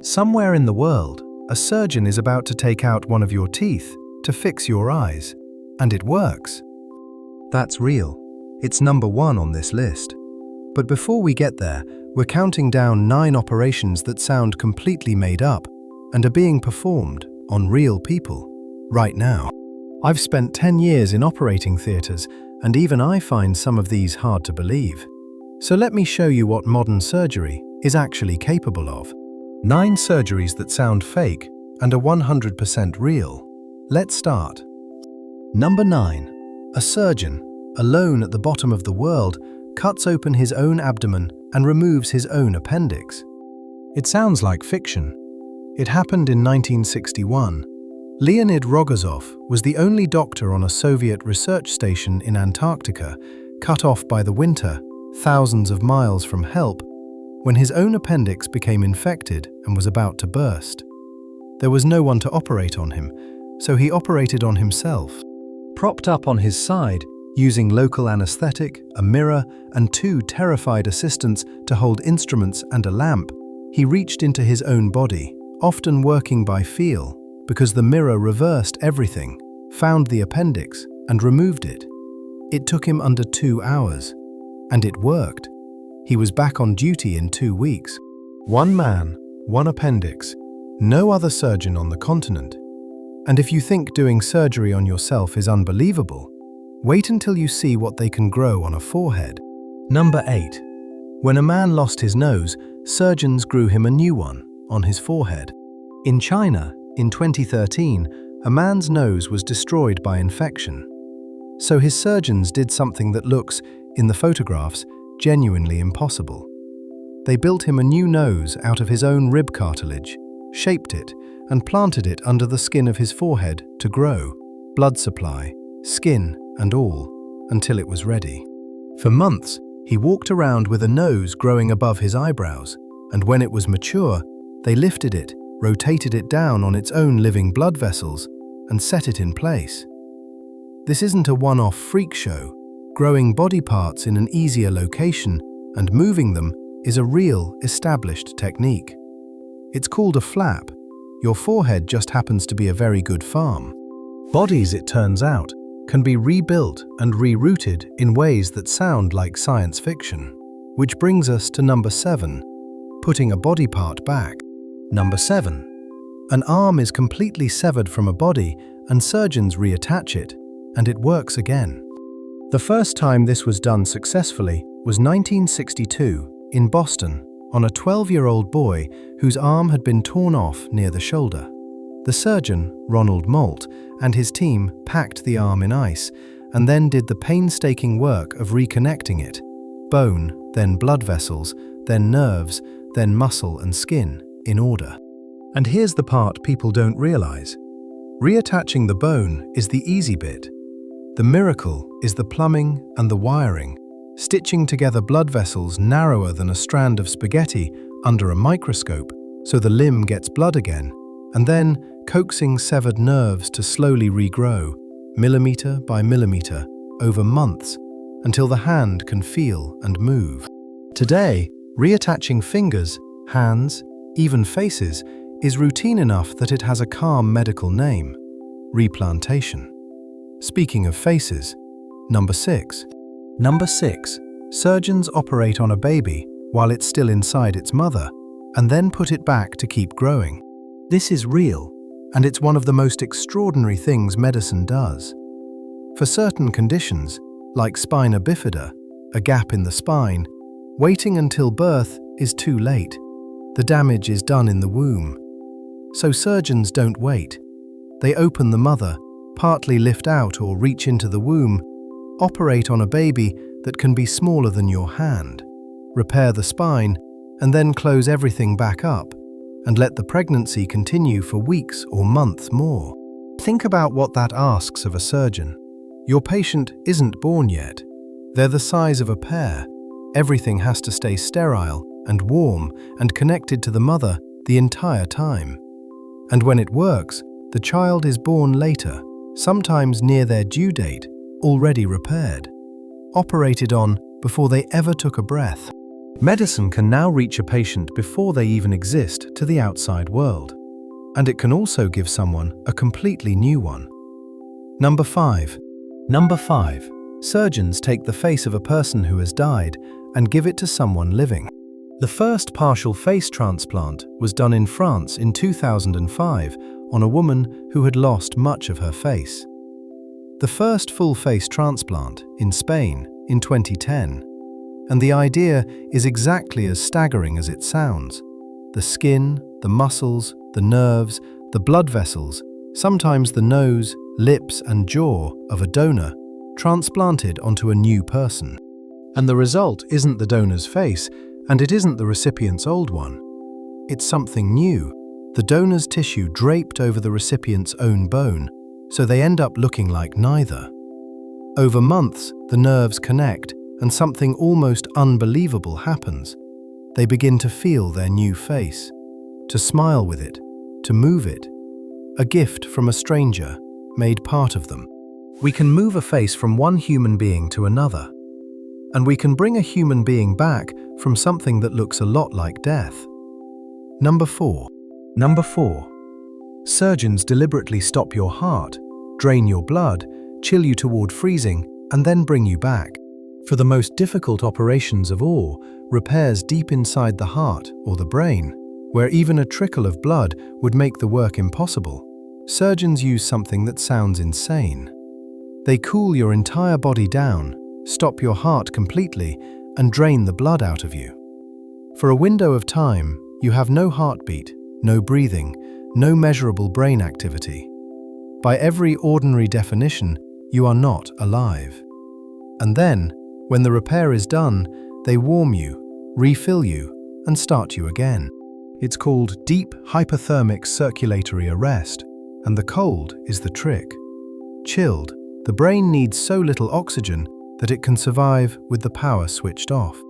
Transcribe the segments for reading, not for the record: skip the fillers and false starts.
Somewhere in the world, a surgeon is about to take out one of your teeth to fix your eyes. And it works. That's real. It's number 1 on this list. But before we get there, we're counting down 9 operations that sound completely made up and are being performed on real people right now. I've spent 10 years in operating theatres, and even I find some of these hard to believe. So let me show you what modern surgery is actually capable of. 9 surgeries that sound fake and are 100% real. Let's start. Number 9. A surgeon, alone at the bottom of the world, cuts open his own abdomen and removes his own appendix. It sounds like fiction. It happened in 1961. Leonid Rogozov was the only doctor on a Soviet research station in Antarctica, cut off by the winter, thousands of miles from help, when his own appendix became infected and was about to burst. There was no one to operate on him, so he operated on himself. Propped up on his side, using local anesthetic, a mirror, and 2 terrified assistants to hold instruments and a lamp, he reached into his own body, often working by feel, because the mirror reversed everything, found the appendix, and removed it. It took him under 2 hours. And it worked. He was back on duty in 2 weeks. 1 man, 1 appendix. No other surgeon on the continent. And if you think doing surgery on yourself is unbelievable, wait until you see what they can grow on a forehead. Number 8. When a man lost his nose, surgeons grew him a new one on his forehead. In China, in 2013, a man's nose was destroyed by infection. So his surgeons did something that looks, in the photographs, genuinely impossible. They built him a new nose out of his own rib cartilage, shaped it, and planted it under the skin of his forehead to grow, blood supply, skin and all, until it was ready. For months, he walked around with a nose growing above his eyebrows, and when it was mature, they lifted it, rotated it down on its own living blood vessels, and set it in place. This isn't a one-off freak show. Growing body parts in an easier location and moving them is a real, established technique. It's called a flap. Your forehead just happens to be a very good farm. Bodies, it turns out, can be rebuilt and rerouted in ways that sound like science fiction. Which brings us to number 7, putting a body part back. Number 7. An arm is completely severed from a body and surgeons reattach it, and it works again. The first time this was done successfully was 1962 in Boston on a 12-year-old boy whose arm had been torn off near the shoulder. The surgeon, Ronald Molt, and his team packed the arm in ice and then did the painstaking work of reconnecting it. Bone, then blood vessels, then nerves, then muscle and skin, in order. And here's the part people don't realize. Reattaching the bone is the easy bit. The miracle is the plumbing and the wiring, stitching together blood vessels narrower than a strand of spaghetti under a microscope so the limb gets blood again, and then coaxing severed nerves to slowly regrow, millimeter by millimeter, over months, until the hand can feel and move. Today, reattaching fingers, hands, even faces, is routine enough that it has a calm medical name: replantation. Speaking of faces, number 6. Number 6. Surgeons operate on a baby while it's still inside its mother, and then put it back to keep growing. This is real, and it's one of the most extraordinary things medicine does. For certain conditions, like spina bifida, a gap in the spine, waiting until birth is too late. The damage is done in the womb. So surgeons don't wait. They open the mother, partly lift out or reach into the womb, operate on a baby that can be smaller than your hand, repair the spine, and then close everything back up, and let the pregnancy continue for weeks or months more. Think about what that asks of a surgeon. Your patient isn't born yet. They're the size of a pear. Everything has to stay sterile and warm and connected to the mother the entire time. And when it works, the child is born later, sometimes near their due date, already repaired, operated on before they ever took a breath. Medicine can now reach a patient before they even exist to the outside world. And it can also give someone a completely new one. Number 5. Number 5. Surgeons take the face of a person who has died and give it to someone living. The first partial face transplant was done in France in 2005 on a woman who had lost much of her face. The first full face transplant in Spain in 2010. And the idea is exactly as staggering as it sounds. The skin, the muscles, the nerves, the blood vessels, sometimes the nose, lips and jaw of a donor transplanted onto a new person. And the result isn't the donor's face, and it isn't the recipient's old one. It's something new, the donor's tissue draped over the recipient's own bone, so they end up looking like neither. Over months, the nerves connect, and something almost unbelievable happens. They begin to feel their new face, to smile with it, to move it. A gift from a stranger, made part of them. We can move a face from one human being to another. And we can bring a human being back from something that looks a lot like death. Number 4. Number 4. Surgeons deliberately stop your heart, drain your blood, chill you toward freezing, and then bring you back. For the most difficult operations of all, repairs deep inside the heart or the brain, where even a trickle of blood would make the work impossible, surgeons use something that sounds insane. They cool your entire body down, stop your heart completely, and drain the blood out of you. For a window of time, you have no heartbeat, no breathing, no measurable brain activity. By every ordinary definition, you are not alive. And then, when the repair is done, they warm you, refill you, and start you again. It's called deep hypothermic circulatory arrest, and the cold is the trick. Chilled, the brain needs so little oxygen that it can survive with the power switched off.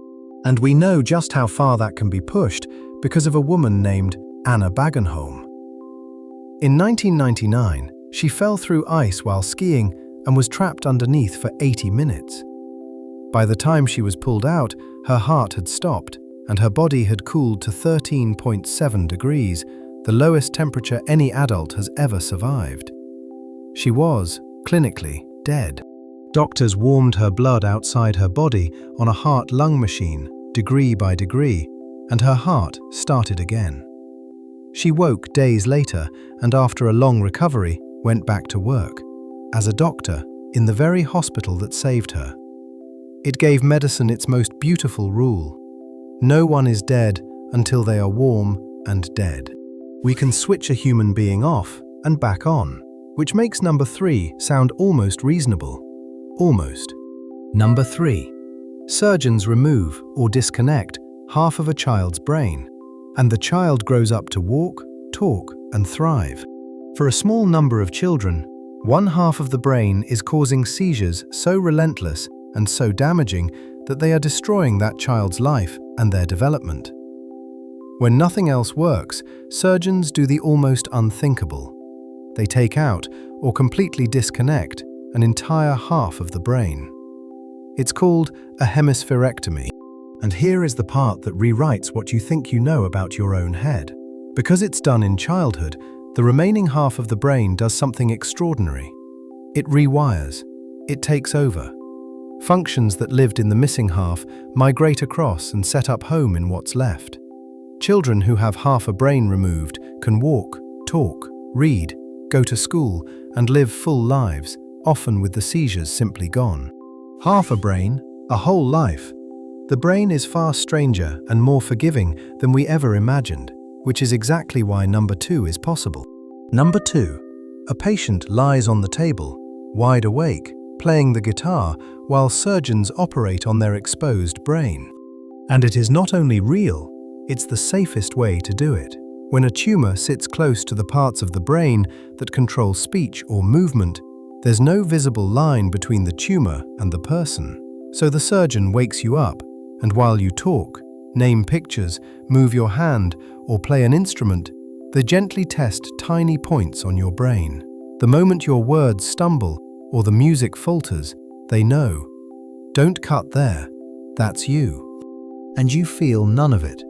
And we know just how far that can be pushed because of a woman named Anna Bagenholm. In 1999, she fell through ice while skiing and was trapped underneath for 80 minutes. By the time she was pulled out, her heart had stopped and her body had cooled to 13.7 degrees, the lowest temperature any adult has ever survived. She was, clinically, dead. Doctors warmed her blood outside her body on a heart-lung machine, degree by degree, and her heart started again. She woke days later and after a long recovery went back to work, as a doctor in the very hospital that saved her. It gave medicine its most beautiful rule. No one is dead until they are warm and dead. We can switch a human being off and back on, which makes number 3 sound almost reasonable. Almost. Number 3. Surgeons remove or disconnect half of a child's brain, and the child grows up to walk, talk, and thrive. For a small number of children, one half of the brain is causing seizures so relentless and so damaging that they are destroying that child's life and their development. When nothing else works, surgeons do the almost unthinkable. They take out or completely disconnect an entire half of the brain. It's called a hemispherectomy. And here is the part that rewrites what you think you know about your own head. Because it's done in childhood, the remaining half of the brain does something extraordinary. It rewires. It takes over. Functions that lived in the missing half migrate across and set up home in what's left. Children who have half a brain removed can walk, talk, read, go to school, and live full lives, often with the seizures simply gone. Half a brain, a whole life. The brain is far stranger and more forgiving than we ever imagined, which is exactly why number 2 is possible. Number 2. A patient lies on the table, wide awake, playing the guitar while surgeons operate on their exposed brain. And it is not only real, it's the safest way to do it. When a tumor sits close to the parts of the brain that control speech or movement, there's no visible line between the tumor and the person. So the surgeon wakes you up, and while you talk, name pictures, move your hand, or play an instrument, they gently test tiny points on your brain. The moment your words stumble or the music falters, they know. Don't cut there. That's you. and you feel none of it.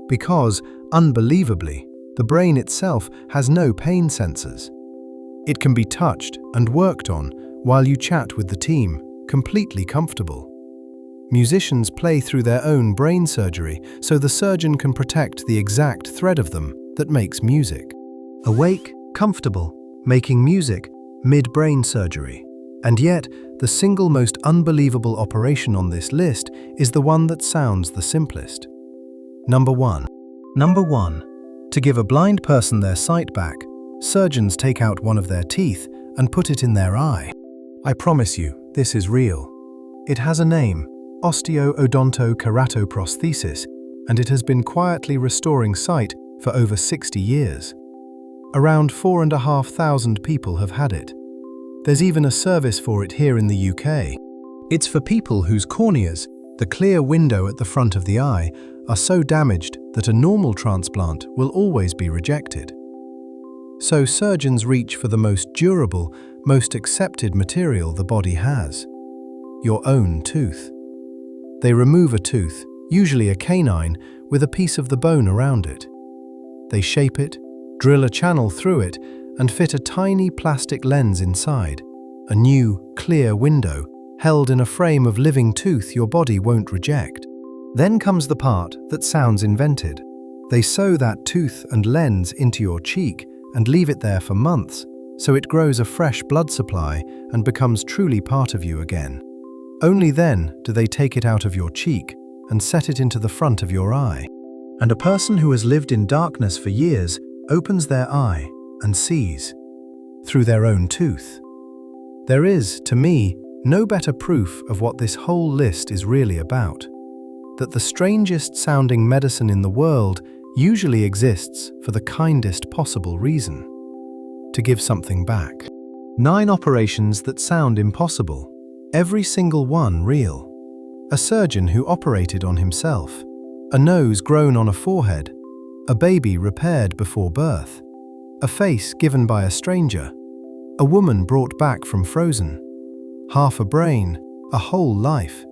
Because, unbelievably, the brain itself has no pain sensors. It can be touched and worked on while you chat with the team, completely comfortable. Musicians play through their own brain surgery so the surgeon can protect the exact thread of them that makes music. Awake, comfortable, making music, mid-brain surgery. And yet, the single most unbelievable operation on this list is the one that sounds the simplest. Number 1. To give a blind person their sight back, surgeons take out one of their teeth and put it in their eye. I promise you, this is real. It has a name, osteo-odonto-keratoprosthesis, and it has been quietly restoring sight for over 60 years. Around 4,500 people have had it. There's even a service for it here in the UK. It's for people whose corneas, the clear window at the front of the eye, are so damaged that a normal transplant will always be rejected. So surgeons reach for the most durable, most accepted material the body has: your own tooth. They remove a tooth, usually a canine, with a piece of the bone around it. They shape it, drill a channel through it, and fit a tiny plastic lens inside, a new, clear window held in a frame of living tooth your body won't reject. Then comes the part that sounds invented. They sew that tooth and lens into your cheek and leave it there for months, so it grows a fresh blood supply and becomes truly part of you again. Only then do they take it out of your cheek and set it into the front of your eye. And a person who has lived in darkness for years opens their eye and sees through their own tooth. There is, to me, no better proof of what this whole list is really about: that the strangest sounding medicine in the world usually exists for the kindest possible reason: to give something back. 9 operations that sound impossible, every single one real. A surgeon who operated on himself, a nose grown on a forehead, a baby repaired before birth, a face given by a stranger, a woman brought back from frozen, half a brain, a whole life,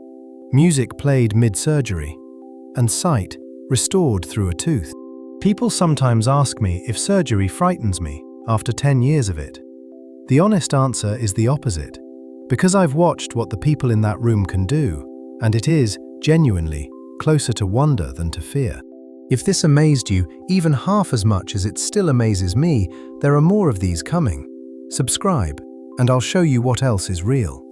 music played mid-surgery, and sight restored through a tooth. People sometimes ask me if surgery frightens me after 10 years of it. The honest answer is the opposite, because I've watched what the people in that room can do, and it is, genuinely, closer to wonder than to fear. If this amazed you even half as much as it still amazes me, there are more of these coming. Subscribe, and I'll show you what else is real.